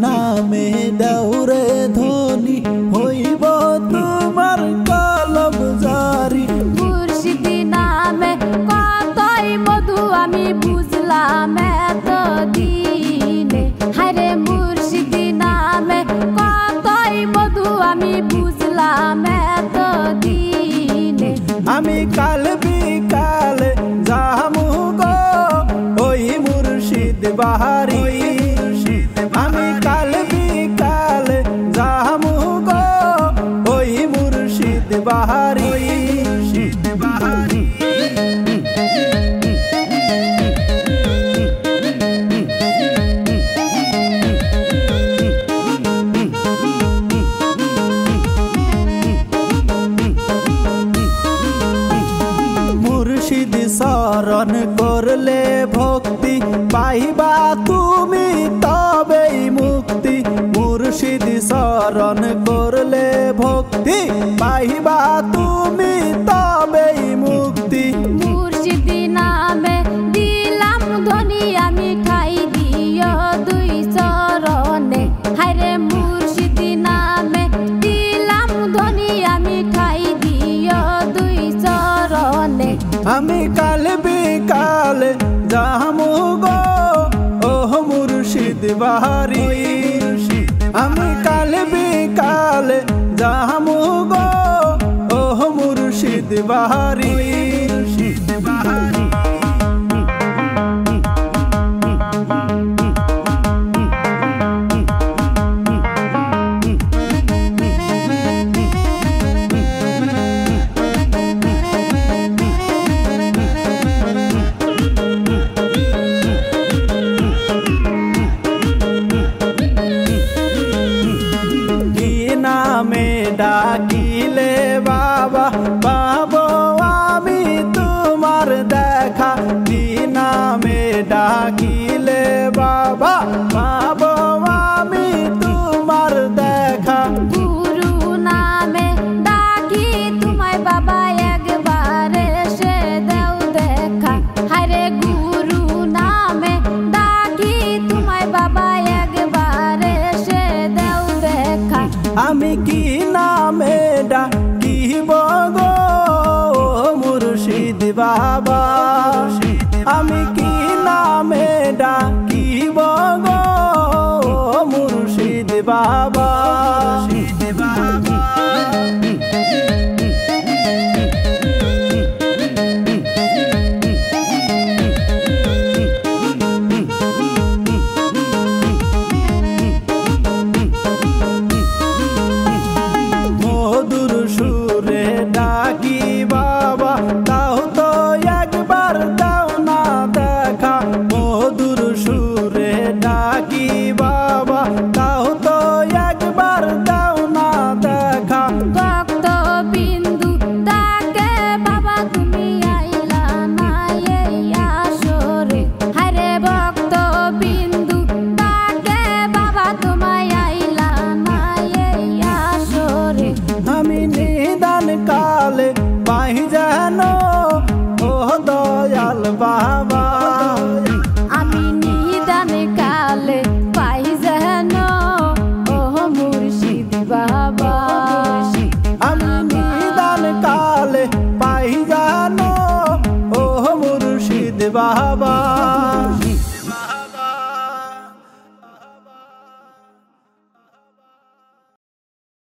নামে দেউরে ধনী হইব তোমার কলম জারি। মুর্শিদ নামে কতই মধু আমি বুঝলাম এতদিনে। হায়রে মুর্শিদ নামে কতই মধু আমি বুঝলাম এতদিনে। আমি কাল বিকালে যামু গো ওই মুর্শিদ বাহারি। আমি কাল বিকালে যামু গো ওই মুর্শিদ বাহারি। মুর্শিদ শরণ করলে ভক্তি পাইবা তুমি তবেই মুক্তি। মুর্শিদ শরণ করলে ভক্তি পাইবা তুমি তবেই মুক্তি। মুর্শিদ নামে দিলাম ধনী আমি ঠাই দিও দুই চরণে। হায়রে মুর্শিদ নামে দিলাম ধনী আমি ঠাই দিও দুই চরণে। আমি কাল বিকালে যামু গো ওহ মুর্শিদ বাহারি। আমি কাল বিকালে যামু গো ওহ মুর্শিদ বাহারি। নামে ডাকিলে বাবা পাবো আমি তোমার দেখা। কি নামে ডাকিলে বাবা পাবো আমি তোমার দেখা। গুরু নামে ডাকি তোমায় বাবা একবার এসে দেও দেখা। হায়রে গুরু নামে ডাকি তোমায় বাবা একবার এসে দেও দেখা। আমি কি নামে ডাকিব গো মুর্শিদ বাবা। আমি কি নামে ডাকিব গো মুর্শিদ বাবা। মধুর সুরে ডাকি বাবা তাও তো একবার দাও না দেখা। মধুর সুরে ডাকি বাবা তাও তো একবার দাও না দেখা। ভক্ত বিন্দু ডাকে বাবা তুমি আইলা না এই আসরে। হায়রে ভক্ত বিন্দু ডাকে বাবা তোমায় আইলা না এই আসরে। আমি নিদান কালে পাই যেন ও দয়াল বাবা। আমি নিদান কালে পাই যেন ও মুর্শিদ বাবা। আমি নিদান কালে পাই যেন ও মুর্শিদ বাবা।